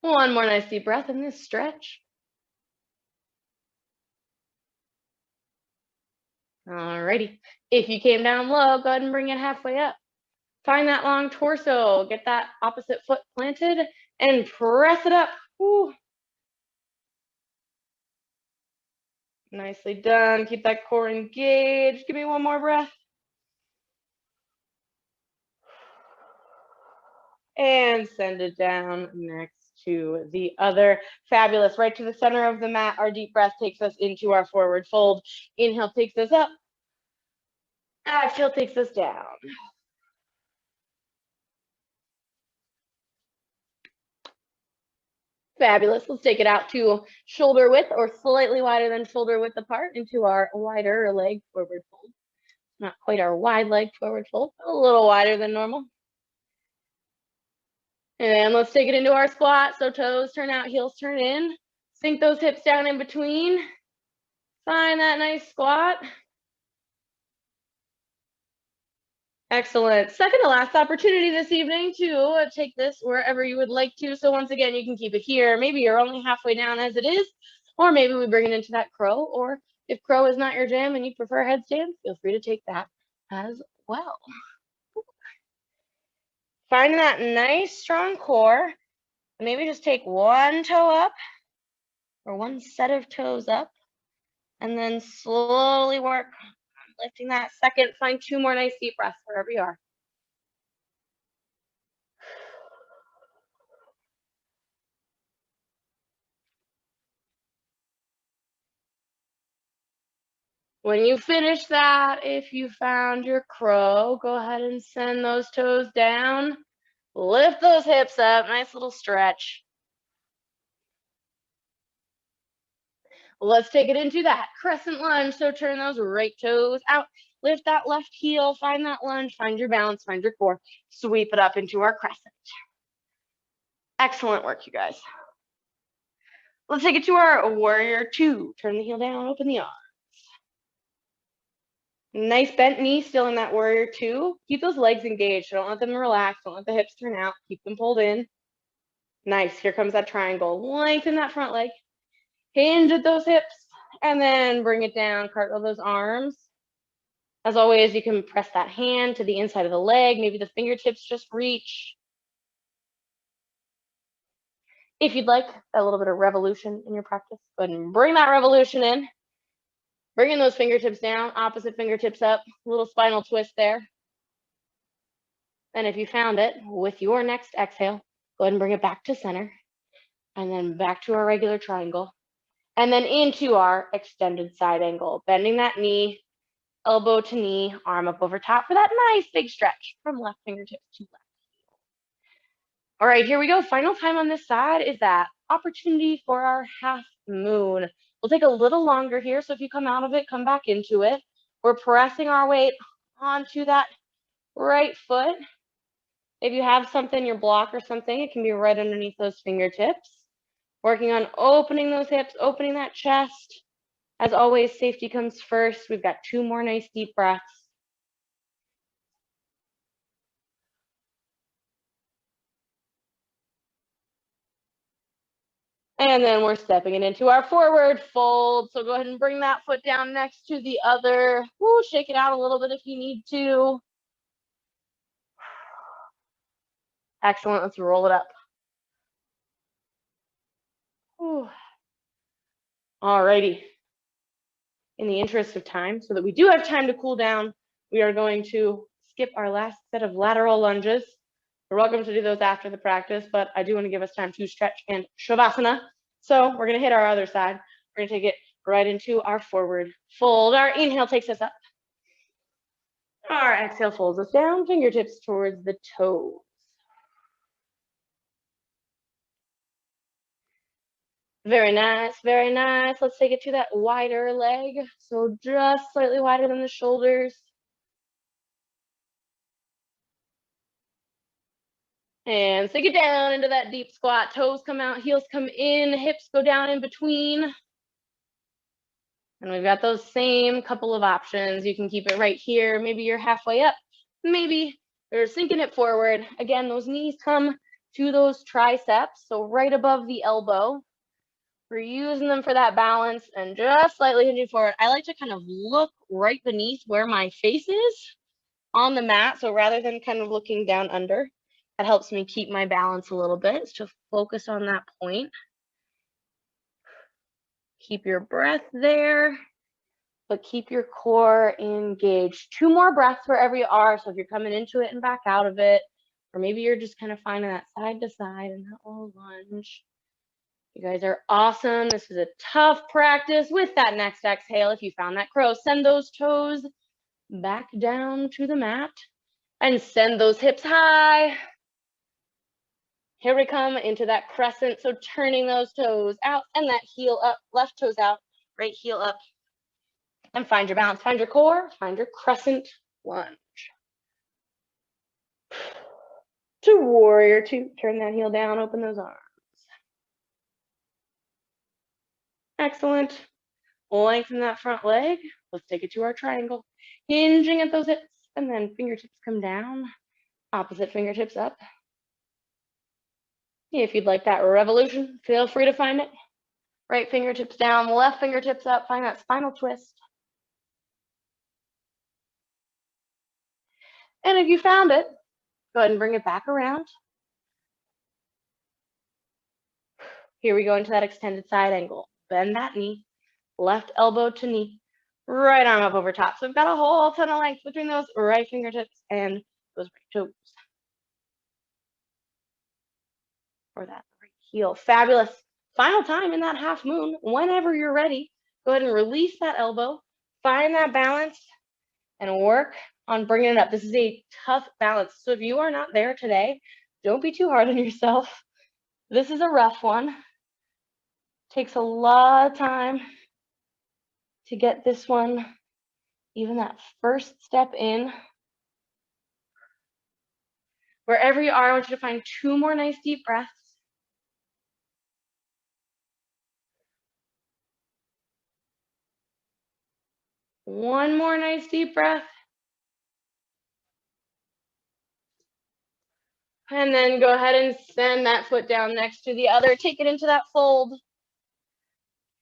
One more nice deep breath in this stretch. Alrighty. If you came down low, go ahead and bring it halfway up. Find that long torso. Get that opposite foot planted and press it up. Whew. Nicely done. Keep that core engaged. Give me one more breath. And send it down next to the other. Fabulous. Right to the center of the mat. Our deep breath takes us into our forward fold. Inhale takes us up. Exhale takes us down. Fabulous. Let's take it out to shoulder width or slightly wider than shoulder width apart into our wider leg forward fold. Not quite our wide leg forward fold, but a little wider than normal. And let's take it into our squat. So toes turn out, heels turn in. Sink those hips down in between. Find that nice squat. Excellent. Second to last opportunity this evening to take this wherever you would like to. So once again, you can keep it here. Maybe you're only halfway down as it is, or maybe we bring it into that crow, or if crow is not your jam and you prefer headstand, feel free to take that as well. Find that nice strong core. Maybe just take one toe up or one set of toes up, and then slowly work on lifting that second. Find 2 more nice deep breaths wherever you are. When you finish that, if you found your crow, go ahead and send those toes down. Lift those hips up, nice little stretch. Let's take it into that crescent lunge. So turn those right toes out. Lift that left heel, find that lunge, find your balance, find your core. Sweep it up into our crescent. Excellent work, you guys. Let's take it to our warrior 2. Turn the heel down, open the arm. Nice bent knee still in that warrior two. Keep those legs engaged. Don't let them relax. Don't let the hips turn out. Keep them pulled in. Nice. Here comes that triangle. Lengthen that front leg. Hinge at those hips. And then bring it down. Cartwheel those arms. As always, you can press that hand to the inside of the leg. Maybe the fingertips just reach. If you'd like a little bit of revolution in your practice, go ahead and bring that revolution in. Bringing those fingertips down, opposite fingertips up, a little spinal twist there. And if you found it, with your next exhale, go ahead and bring it back to center. And then back to our regular triangle. And then into our extended side angle, bending that knee, elbow to knee, arm up over top for that nice big stretch from left fingertips to left. All right, here we go. Final time on this side is that opportunity for our half moon. We'll take a little longer here, so if you come out of it, come back into it. We're pressing our weight onto that right foot. If you have something, your block or something, it can be right underneath those fingertips. Working on opening those hips, opening that chest. As always, safety comes first. We've got 2 more nice deep breaths. And then we're stepping it into our forward fold. So go ahead and bring that foot down next to the other. Woo, shake it out a little bit if you need to. Excellent. Let's roll it up. All righty. In the interest of time, so that we do have time to cool down, we are going to skip our last set of lateral lunges. You're welcome to do those after the practice, but I do want to give us time to stretch and shavasana. So we're going to hit our other side. We're going to take it right into our forward fold. Our inhale takes us up. Our exhale folds us down, fingertips towards the toes. Very nice, very nice. Let's take it to that wider leg. So just slightly wider than the shoulders. And sink it down into that deep squat. Toes come out, heels come in, hips go down in between. And we've got those same couple of options. You can keep it right here. Maybe you're halfway up. Maybe you're sinking it forward. Again, those knees come to those triceps, so right above the elbow. We're using them for that balance and just slightly hinging forward. I like to kind of look right beneath where my face is on the mat. So rather than kind of looking down under, that helps me keep my balance a little bit. So just focus on that point. Keep your breath there, but keep your core engaged. 2 more breaths wherever you are. So if you're coming into it and back out of it, or maybe you're just kind of finding that side to side and that little lunge. You guys are awesome. This is a tough practice. With that next exhale, if you found that crow, send those toes back down to the mat and send those hips high. Here we come into that crescent. So turning those toes out and that heel up, left toes out, right heel up. And find your balance, find your core, find your crescent lunge. To warrior two, turn that heel down, open those arms. Excellent. Lengthen that front leg. Let's take it to our triangle. Hinging at those hips, and then fingertips come down. Opposite fingertips up. If you'd like that revolution, feel free to find it. Right fingertips down, left fingertips up. Find that spinal twist. And if you found it, go ahead and bring it back around. Here we go into that extended side angle. Bend that knee, left elbow to knee, right arm up over top. So we've got a whole ton of length between those right fingertips and those right toes. Or that right heel. Fabulous. Final time in that half moon. Whenever you're ready, go ahead and release that elbow, find that balance, and work on bringing it up. This is a tough balance. So if you are not there today, don't be too hard on yourself. This is a rough one. Takes a lot of time to get this one, even that first step in. Wherever you are, I want you to find 2 more nice deep breaths. One more nice deep breath. And then go ahead and send that foot down next to the other. Take it into that fold.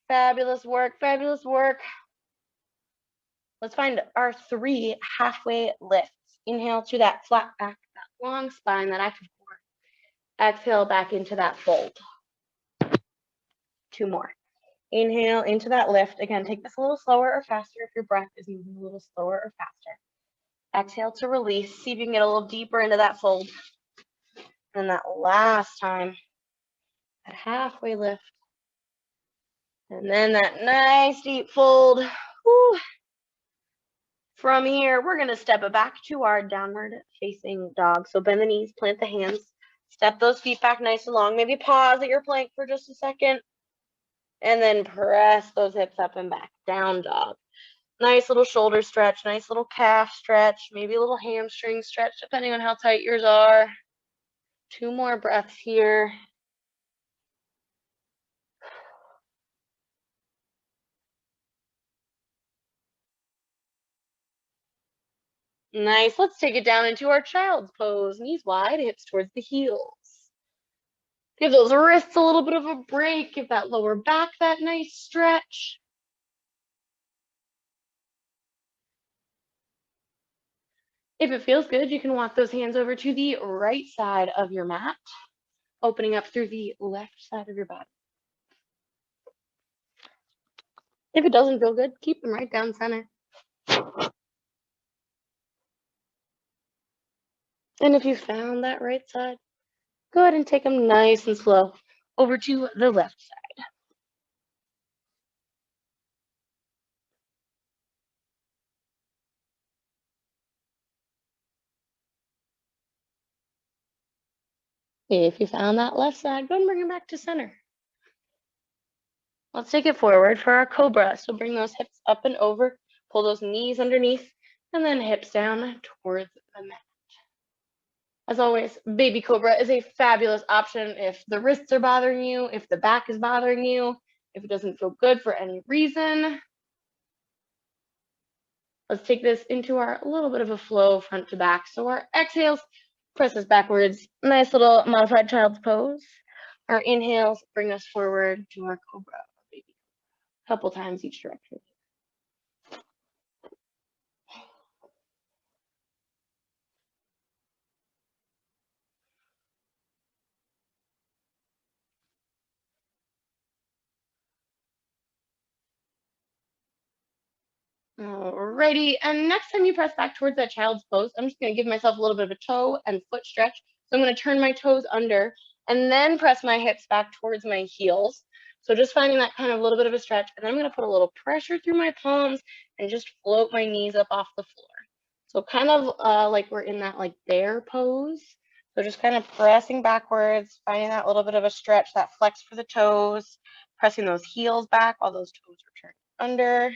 Fabulous work, fabulous work. Let's find our 3 halfway lifts. Inhale to that flat back, that long spine, that active core. Exhale back into that fold. 2 more. Inhale into that lift. Again, take this a little slower or faster if your breath is moving a little slower or faster. Exhale to release. See if you can get a little deeper into that fold. And that last time, that halfway lift. And then that nice deep fold. Whew. From here, we're going to step it back to our downward facing dog. So bend the knees, plant the hands, step those feet back nice and long. Maybe pause at your plank for just a second. And then press those hips up and back. Down dog. Nice little shoulder stretch, nice little calf stretch, maybe a little hamstring stretch, depending on how tight yours are. 2 more breaths here. Nice. Let's take it down into our child's pose. Knees wide, hips towards the heels. Give those wrists a little bit of a break. Give that lower back that nice stretch. If it feels good, you can walk those hands over to the right side of your mat, opening up through the left side of your body. If it doesn't feel good, keep them right down center. And if you found that right side, go ahead and take them nice and slow over to the left side. If you found that left side, go ahead and bring it back to center. Let's take it forward for our Cobra. So bring those hips up and over, pull those knees underneath, and then hips down towards the mat. As always, baby Cobra is a fabulous option if the wrists are bothering you, if the back is bothering you, if it doesn't feel good for any reason. Let's take this into our little bit of a flow front to back. So our exhales, press us backwards. Nice little modified child's pose. Our inhales bring us forward to our Cobra, baby. A couple times each direction. Alrighty, and next time you press back towards that child's pose, I'm just going to give myself a little bit of a toe and foot stretch. So I'm going to turn my toes under and then press my hips back towards my heels. So just finding that kind of little bit of a stretch, and then I'm going to put a little pressure through my palms and just float my knees up off the floor. So kind of like we're in that like bear pose. So just kind of pressing backwards, finding that little bit of a stretch, that flex for the toes, pressing those heels back while those toes are turned under.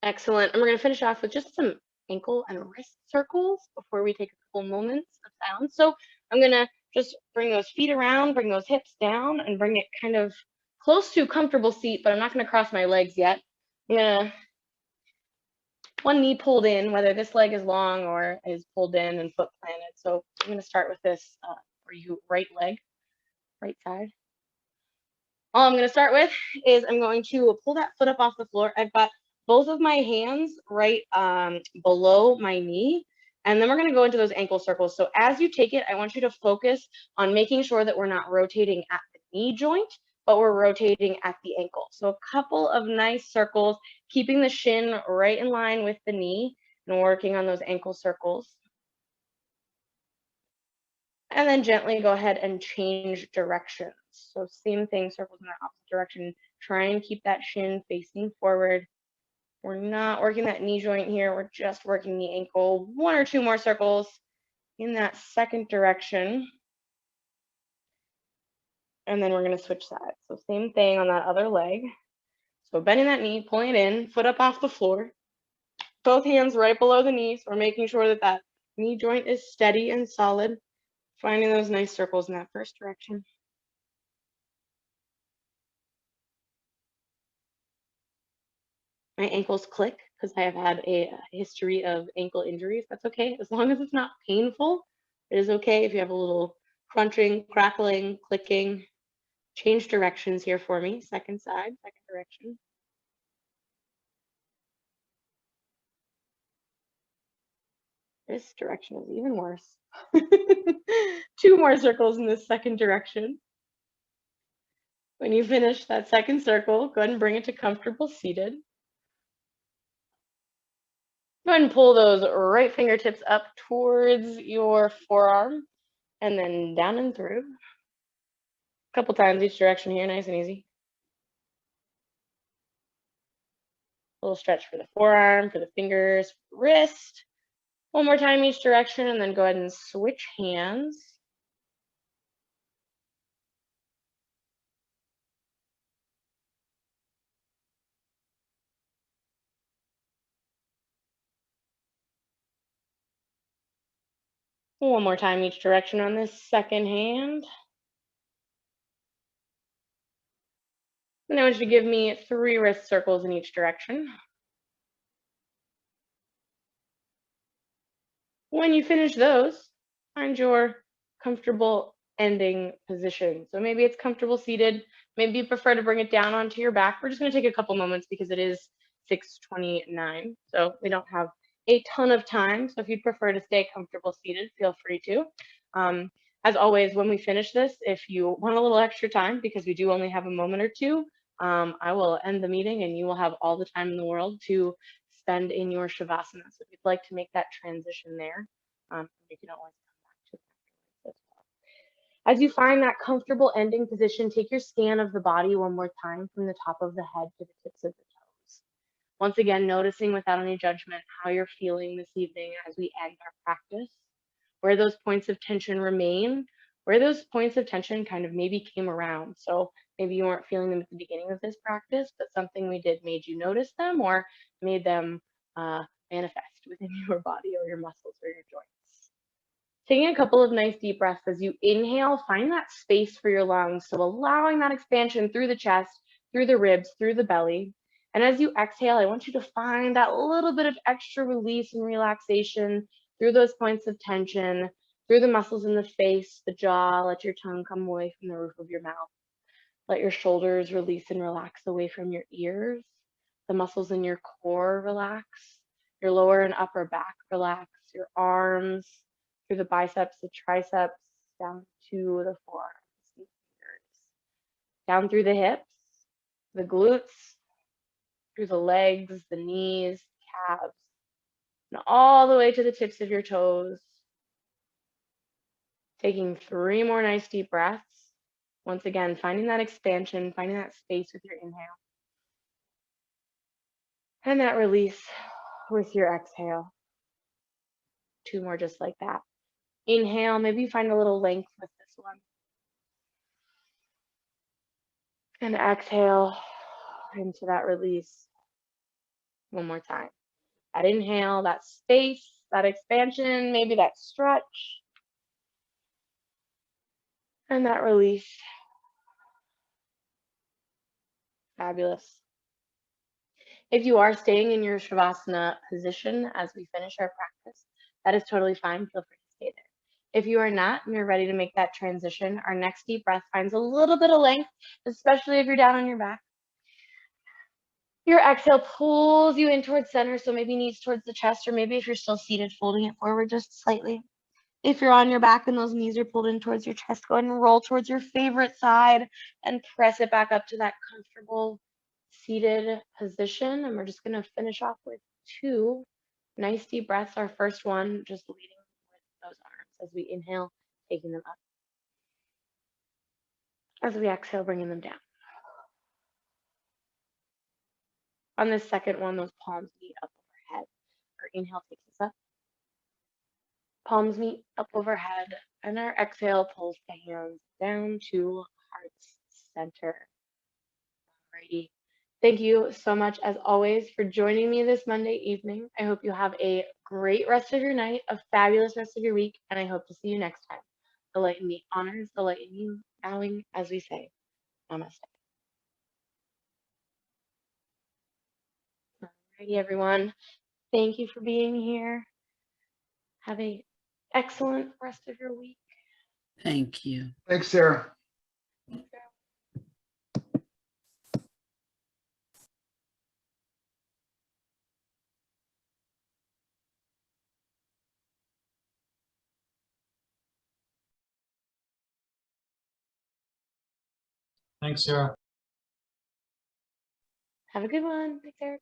Excellent. And we're going to finish off with just some ankle and wrist circles before we take a couple moments of sound. So I'm going to just bring those feet around, bring those hips down, and bring it kind of close to a comfortable seat, but I'm not going to cross my legs yet. I'm going to one knee pulled in, whether this leg is long or is pulled in and foot planted. So I'm going to start with this for you right leg, right side. All I'm going to start with is I'm going to pull that foot up off the floor. I've got both of my hands right below my knee, and then we're going to go into those ankle circles. So as you take it, I want you to focus on making sure that we're not rotating at the knee joint, but we're rotating at the ankle. So a couple of nice circles, keeping the shin right in line with the knee and working on those ankle circles. And then gently go ahead and change directions. So same thing, circles in the opposite direction. Try and keep that shin facing forward. We're not working that knee joint here. We're just working the ankle. 1 or 2 more circles in that second direction. And then we're going to switch sides. So same thing on that other leg. So bending that knee, pulling it in, foot up off the floor. Both hands right below the knees. We're making sure that that knee joint is steady and solid. Finding those nice circles in that first direction. my ankles click because I have had a history of ankle injuries. That's okay. As long as it's not painful, it is okay if you have a little crunching, crackling, clicking. Change directions here for me. Second side, second direction. This direction is even worse. 2 more circles in this second direction. When you finish that second circle, go ahead and bring it to comfortable seated. Go ahead and pull those right fingertips up towards your forearm and then down and through. A couple times each direction here, nice and easy. A little stretch for the forearm, for the fingers, wrist. One more time each direction, and then go ahead and switch hands. One more time each direction on this second hand. And I want you to give me 3 wrist circles in each direction. When you finish those, find your comfortable ending position. So maybe it's comfortable seated. Maybe you prefer to bring it down onto your back. We're just going to take a couple moments because it is 6:29. So we don't have a ton of time. So if you'd prefer to stay comfortable seated, feel free to. As always, when we finish this, if you want a little extra time, because we do only have a moment or two, I will end the meeting and you will have all the time in the world to spend in your Shavasana. So if you'd like to make that transition there, you can always come back to that as well. As you find that comfortable ending position, take your scan of the body one more time from the top of the head to the tips of the toes. Once again, noticing without any judgment how you're feeling this evening as we end our practice, where those points of tension remain, where those points of tension kind of maybe came around. So maybe you weren't feeling them at the beginning of this practice, but something we did made you notice them or made them manifest within your body or your muscles or your joints. Taking a couple of nice deep breaths as you inhale, find that space for your lungs. So allowing that expansion through the chest, through the ribs, through the belly. And as you exhale, I want you to find that little bit of extra release and relaxation through those points of tension, through the muscles in the face, the jaw. Let your tongue come away from the roof of your mouth. Let your shoulders release and relax away from your ears. The muscles in your core relax. Your lower and upper back relax. Your arms through the biceps, the triceps, down to the forearms and fingers. Down through the hips, the glutes, through the legs, the knees, calves, and all the way to the tips of your toes. Taking 3 more nice deep breaths. Once again, finding that expansion, finding that space with your inhale. And that release with your exhale. 2 more just like that. Inhale, maybe you find a little length with this one. And exhale into that release. One more time. That inhale, that space, that expansion, maybe that stretch. And that release. Fabulous. If you are staying in your Shavasana position as we finish our practice, that is totally fine. Feel free to stay there. If you are not and you're ready to make that transition, our next deep breath finds a little bit of length, especially if you're down on your back. Your exhale pulls you in towards center, so maybe knees towards the chest, or maybe if you're still seated, folding it forward just slightly. If you're on your back and those knees are pulled in towards your chest, go ahead and roll towards your favorite side and press it back up to that comfortable seated position. And we're just going to finish off with 2 nice deep breaths. Our first one, just leading with those arms as we inhale, taking them up. As we exhale, bringing them down. On this second one, those palms meet up overhead. Our inhale takes us up. Palms meet up overhead, and our exhale pulls the hands down to heart's center. Alrighty. Thank you so much, as always, for joining me this Monday evening. I hope you have a great rest of your night, a fabulous rest of your week, and I hope to see you next time. The light in me honors the light in you, bowing as we say, namaste. Alrighty, everyone. Thank you for being here. Have a excellent rest of your week. Thank you. Thanks, Sarah. Thanks, Sarah. Have a good one. Thanks, Eric.